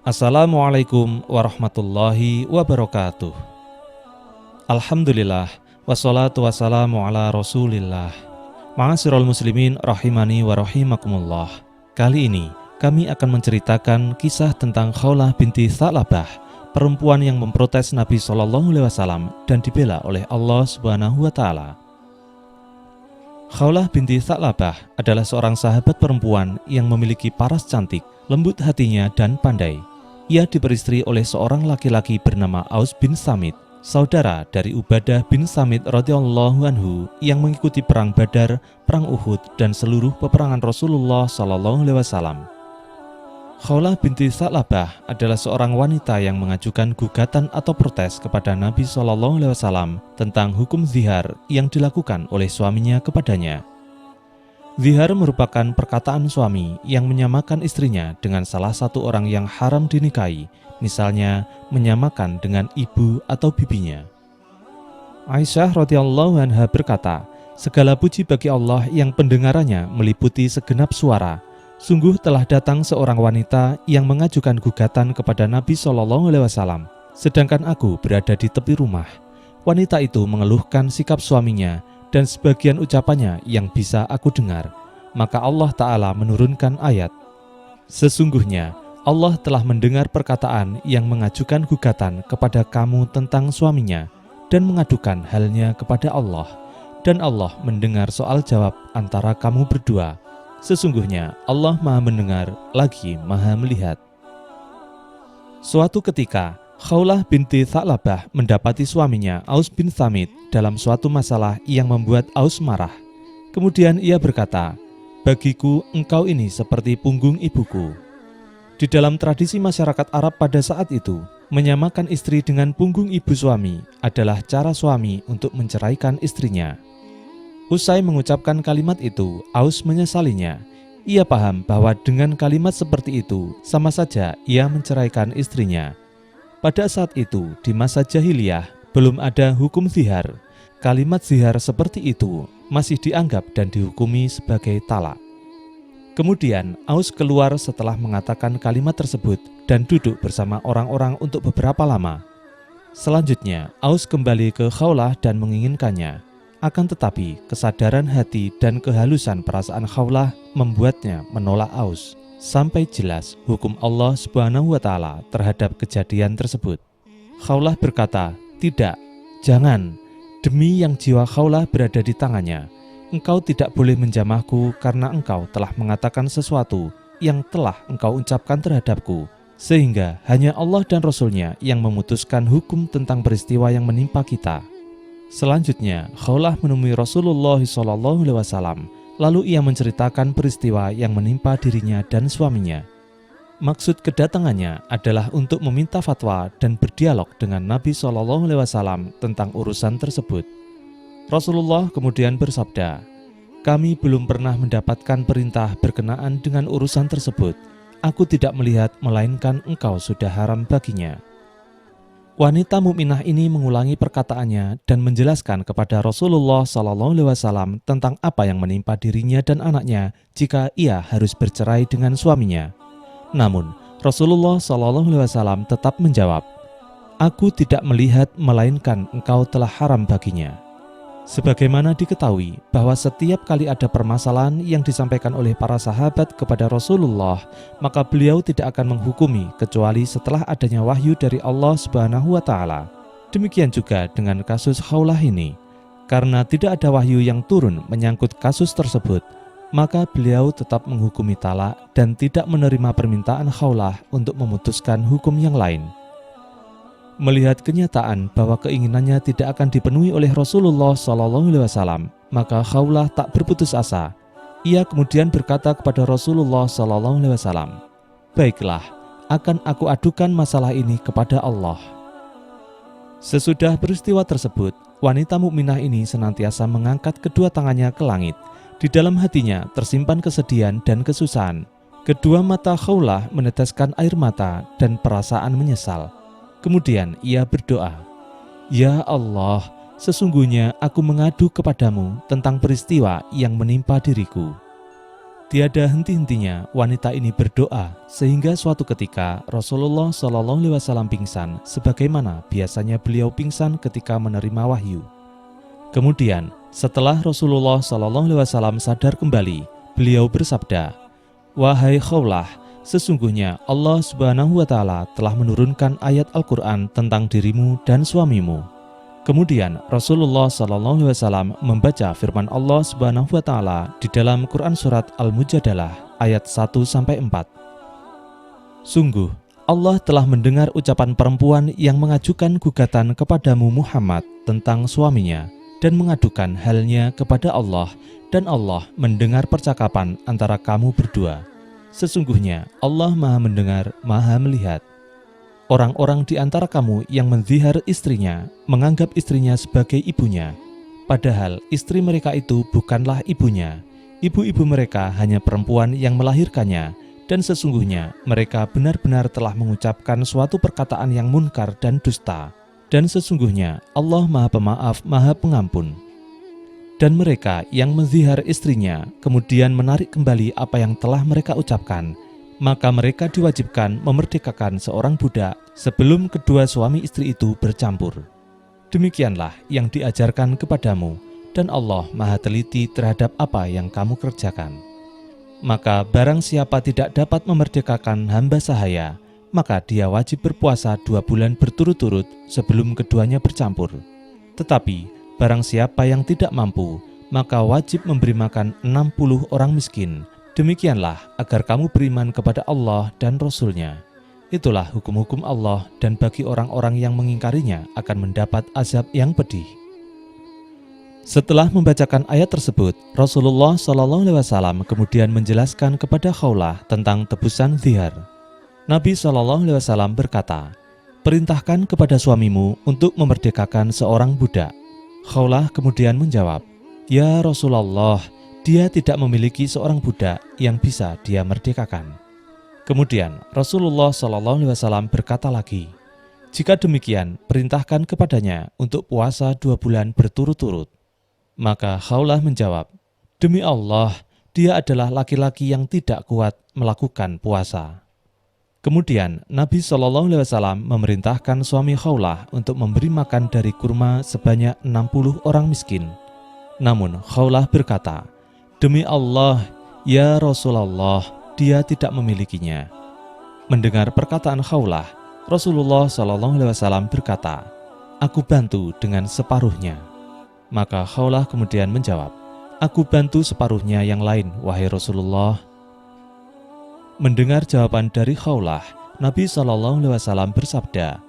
Assalamualaikum warahmatullahi wabarakatuh. Alhamdulillah, wassalatu wassalamu ala rasulillah. Ma'asyiral muslimin rahimani wa rahimakumullah. Kali ini kami akan menceritakan kisah tentang Khawlah binti Tha'labah, perempuan yang memprotes Nabi SAW dan dibela oleh Allah Subhanahu wa Ta'ala. Khawlah binti Tha'labah adalah seorang sahabat perempuan yang memiliki paras cantik, lembut hatinya dan pandai. Ia diperistri oleh seorang laki-laki bernama Aus bin Samit, saudara dari Ubadah bin Samit radhiyallahu anhu yang mengikuti perang Badar, perang Uhud dan seluruh peperangan Rasulullah SAW. Khawlah binti Tha'labah adalah seorang wanita yang mengajukan gugatan atau protes kepada Nabi SAW tentang hukum zihar yang dilakukan oleh suaminya kepadanya. Zihar merupakan perkataan suami yang menyamakan istrinya dengan salah satu orang yang haram dinikahi, misalnya menyamakan dengan ibu atau bibinya. Aisyah radhiyallahu anha berkata, "Segala puji bagi Allah yang pendengarannya meliputi segenap suara. Sungguh telah datang seorang wanita yang mengajukan gugatan kepada Nabi SAW, sedangkan aku berada di tepi rumah. Wanita itu mengeluhkan sikap suaminya dan sebagian ucapannya yang bisa aku dengar. Maka Allah Ta'ala menurunkan ayat, sesungguhnya Allah telah mendengar perkataan yang mengajukan gugatan kepada kamu tentang suaminya dan mengadukan halnya kepada Allah. Dan Allah mendengar soal jawab antara kamu berdua. Sesungguhnya Allah Maha mendengar lagi Maha melihat." Suatu ketika, Khawlah binti Tha'labah mendapati suaminya Aus bin Samit dalam suatu masalah yang membuat Aus marah. Kemudian ia berkata, "Bagiku engkau ini seperti punggung ibuku." Di dalam tradisi masyarakat Arab pada saat itu, menyamakan istri dengan punggung ibu suami adalah cara suami untuk menceraikan istrinya. Usai mengucapkan kalimat itu, Aus menyesalinya. Ia paham bahwa dengan kalimat seperti itu sama saja ia menceraikan istrinya. Pada saat itu, di masa jahiliyah, belum ada hukum zihar. Kalimat zihar seperti itu masih dianggap dan dihukumi sebagai talak. Kemudian, Aus keluar setelah mengatakan kalimat tersebut dan duduk bersama orang-orang untuk beberapa lama. Selanjutnya, Aus kembali ke Khawlah dan menginginkannya. Akan tetapi, kesadaran hati dan kehalusan perasaan Khawlah membuatnya menolak Aus, sampai jelas hukum Allah Subhanahu wa Ta'ala terhadap kejadian tersebut. Khawlah berkata, "Tidak, jangan. Demi yang jiwa Khawlah berada di tangannya, engkau tidak boleh menjamahku karena engkau telah mengatakan sesuatu yang telah engkau ucapkan terhadapku, sehingga hanya Allah dan Rasul-Nya yang memutuskan hukum tentang peristiwa yang menimpa kita." Selanjutnya, Khawlah menemui Rasulullah SAW. Lalu ia menceritakan peristiwa yang menimpa dirinya dan suaminya. Maksud kedatangannya adalah untuk meminta fatwa dan berdialog dengan Nabi SAW tentang urusan tersebut. Rasulullah kemudian bersabda, "Kami belum pernah mendapatkan perintah berkenaan dengan urusan tersebut. Aku tidak melihat melainkan engkau sudah haram baginya." Wanita mukminah ini mengulangi perkataannya dan menjelaskan kepada Rasulullah SAW tentang apa yang menimpa dirinya dan anaknya jika ia harus bercerai dengan suaminya. Namun, Rasulullah SAW tetap menjawab, "Aku tidak melihat melainkan engkau telah haram baginya." Sebagaimana diketahui bahwa setiap kali ada permasalahan yang disampaikan oleh para sahabat kepada Rasulullah, maka beliau tidak akan menghukumi kecuali setelah adanya wahyu dari Allah Subhanahu wa Ta'ala. Demikian juga dengan kasus Khawlah ini. Karena tidak ada wahyu yang turun menyangkut kasus tersebut, maka beliau tetap menghukumi talak dan tidak menerima permintaan Khawlah untuk memutuskan hukum yang lain. Melihat kenyataan bahwa keinginannya tidak akan dipenuhi oleh Rasulullah SAW, maka Khawlah tak berputus asa. Ia kemudian berkata kepada Rasulullah SAW, "Baiklah, akan aku adukan masalah ini kepada Allah." Sesudah peristiwa tersebut, wanita mukminah ini senantiasa mengangkat kedua tangannya ke langit. Di dalam hatinya tersimpan kesedihan dan kesusahan. Kedua mata Khawlah meneteskan air mata dan perasaan menyesal. Kemudian ia berdoa, "Ya Allah, sesungguhnya aku mengadu kepadamu tentang peristiwa yang menimpa diriku. Tiada henti-hentinya wanita ini berdoa sehingga suatu ketika Rasulullah SAW pingsan sebagaimana biasanya beliau pingsan ketika menerima wahyu. Kemudian setelah Rasulullah SAW sadar kembali, beliau bersabda, "Wahai Khawlah, sesungguhnya Allah Subhanahu wa Ta'ala telah menurunkan ayat Al-Quran tentang dirimu dan suamimu." Kemudian Rasulullah SAW membaca firman Allah Subhanahu wa Ta'ala di dalam Quran Surat Al-Mujadalah ayat 1-4. Sungguh, Allah telah mendengar ucapan perempuan yang mengajukan gugatan kepadamu Muhammad tentang suaminya dan mengadukan halnya kepada Allah, dan Allah mendengar percakapan antara kamu berdua. Sesungguhnya Allah Maha Mendengar, Maha Melihat. Orang-orang di antara kamu yang menzihar istrinya menganggap istrinya sebagai ibunya, padahal istri mereka itu bukanlah ibunya. Ibu-ibu mereka hanya perempuan yang melahirkannya, dan sesungguhnya mereka benar-benar telah mengucapkan suatu perkataan yang munkar dan dusta. Dan sesungguhnya Allah Maha Pemaaf, Maha Pengampun. Dan mereka yang menzihar istrinya kemudian menarik kembali apa yang telah mereka ucapkan, maka mereka diwajibkan memerdekakan seorang budak sebelum kedua suami istri itu bercampur. Demikianlah yang diajarkan kepadamu, dan Allah Maha Teliti terhadap apa yang kamu kerjakan. Maka barang siapa tidak dapat memerdekakan hamba sahaya, maka dia wajib berpuasa 2 bulan berturut-turut sebelum keduanya bercampur. Tetapi barang siapa yang tidak mampu, maka wajib memberi makan 60 orang miskin. Demikianlah agar kamu beriman kepada Allah dan Rasul-Nya. Itulah hukum-hukum Allah, dan bagi orang-orang yang mengingkarinya akan mendapat azab yang pedih. Setelah membacakan ayat tersebut, Rasulullah SAW kemudian menjelaskan kepada Khawlah tentang tebusan zihar. Nabi SAW berkata, "Perintahkan kepada suamimu untuk memerdekakan seorang budak." Khawlah kemudian menjawab, "Ya Rasulullah, dia tidak memiliki seorang budak yang bisa dia merdekakan." Kemudian Rasulullah SAW berkata lagi, "Jika demikian, perintahkan kepadanya untuk puasa 2 bulan berturut-turut." Maka Khawlah menjawab, "Demi Allah, dia adalah laki-laki yang tidak kuat melakukan puasa." Kemudian Nabi SAW memerintahkan suami Khawlah untuk memberi makan dari kurma sebanyak 60 orang miskin. Namun Khawlah berkata, "Demi Allah, ya Rasulullah, dia tidak memilikinya." Mendengar perkataan Khawlah, Rasulullah SAW berkata, "Aku bantu dengan separuhnya." Maka Khawlah kemudian menjawab, "Aku bantu separuhnya yang lain, wahai Rasulullah." Mendengar jawaban dari Khawlah, Nabi SAW bersabda,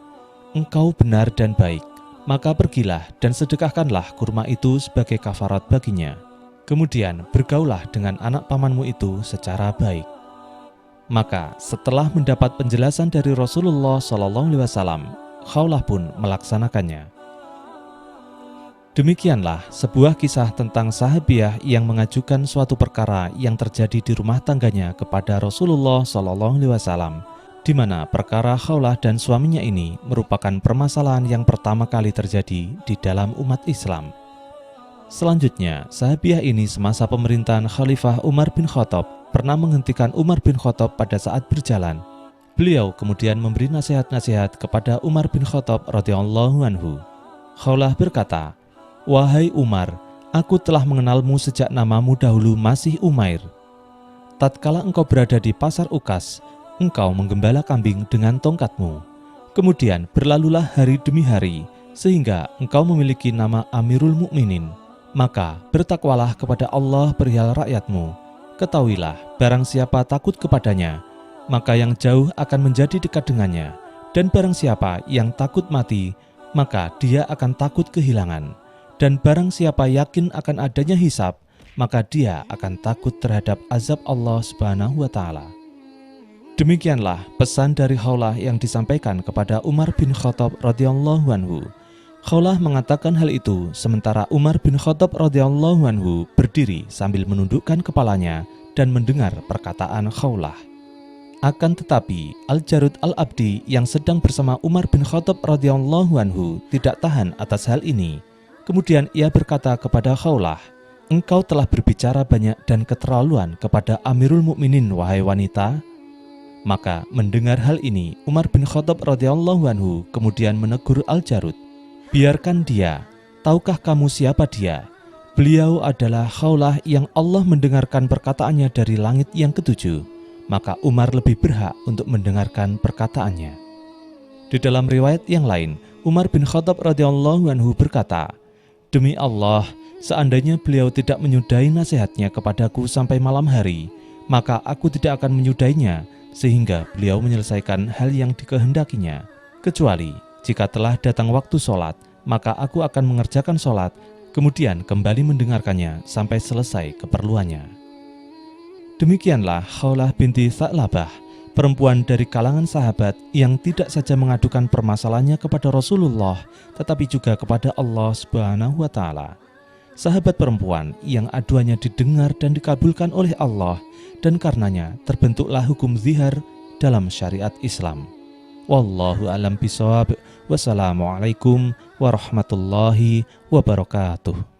"Engkau benar dan baik, maka pergilah dan sedekahkanlah kurma itu sebagai kafarat baginya. Kemudian bergaulah dengan anak pamanmu itu secara baik." Maka setelah mendapat penjelasan dari Rasulullah SAW, Khawlah pun melaksanakannya. Demikianlah sebuah kisah tentang sahabiah yang mengajukan suatu perkara yang terjadi di rumah tangganya kepada Rasulullah SAW, di mana perkara Khawlah dan suaminya ini merupakan permasalahan yang pertama kali terjadi di dalam umat Islam. Selanjutnya, sahabiah ini semasa pemerintahan Khalifah Umar bin Khattab pernah menghentikan Umar bin Khattab pada saat berjalan. Beliau kemudian memberi nasihat-nasihat kepada Umar bin Khattab radhiyallahu anhu. Khawlah berkata, "Wahai Umar, aku telah mengenalmu sejak namamu dahulu masih Umair. Tatkala engkau berada di pasar Ukas, engkau menggembala kambing dengan tongkatmu. Kemudian berlalulah hari demi hari, sehingga engkau memiliki nama Amirul Mukminin. Maka bertakwalah kepada Allah perihal rakyatmu. Ketahuilah, barang siapa takut kepadanya, maka yang jauh akan menjadi dekat dengannya. Dan barang siapa yang takut mati, maka dia akan takut kehilangan. Dan barang siapa yakin akan adanya hisab, maka dia akan takut terhadap azab Allah Subhanahu wa Ta'ala." Demikianlah pesan dari Khawlah yang disampaikan kepada Umar bin Khattab radhiyallahu anhu. Khawlah mengatakan hal itu sementara Umar bin Khattab radhiyallahu anhu berdiri sambil menundukkan kepalanya dan mendengar perkataan Khawlah. Akan tetapi Al-Jarud Al-Abdi yang sedang bersama Umar bin Khattab radhiyallahu anhu tidak tahan atas hal ini. Kemudian ia berkata kepada Khawlah, engkau telah berbicara banyak dan keterlaluan kepada Amirul Mukminin, wahai wanita." Maka mendengar hal ini, Umar bin Khattab radhiyallahu anhu kemudian menegur Al-Jarud, "Biarkan dia. Tahukah kamu siapa dia? Beliau adalah Khawlah yang Allah mendengarkan perkataannya dari langit yang ketujuh. Maka Umar lebih berhak untuk mendengarkan perkataannya." Di dalam riwayat yang lain, Umar bin Khattab radhiyallahu anhu berkata, "Demi Allah, seandainya beliau tidak menyudahi nasihatnya kepadaku sampai malam hari, maka aku tidak akan menyudainya sehingga beliau menyelesaikan hal yang dikehendakinya. Kecuali jika telah datang waktu sholat, maka aku akan mengerjakan sholat, kemudian kembali mendengarkannya sampai selesai keperluannya." Demikianlah Khawlah binti Tha'labah, perempuan dari kalangan sahabat yang tidak saja mengadukan permasalahannya kepada Rasulullah, tetapi juga kepada Allah Subhanahu wa Ta'ala. Sahabat perempuan yang aduannya didengar dan dikabulkan oleh Allah, dan karenanya terbentuklah hukum zihar dalam syariat Islam. Wallahu a'lam bishawab. Wassalamualaikum warahmatullahi wabarakatuh.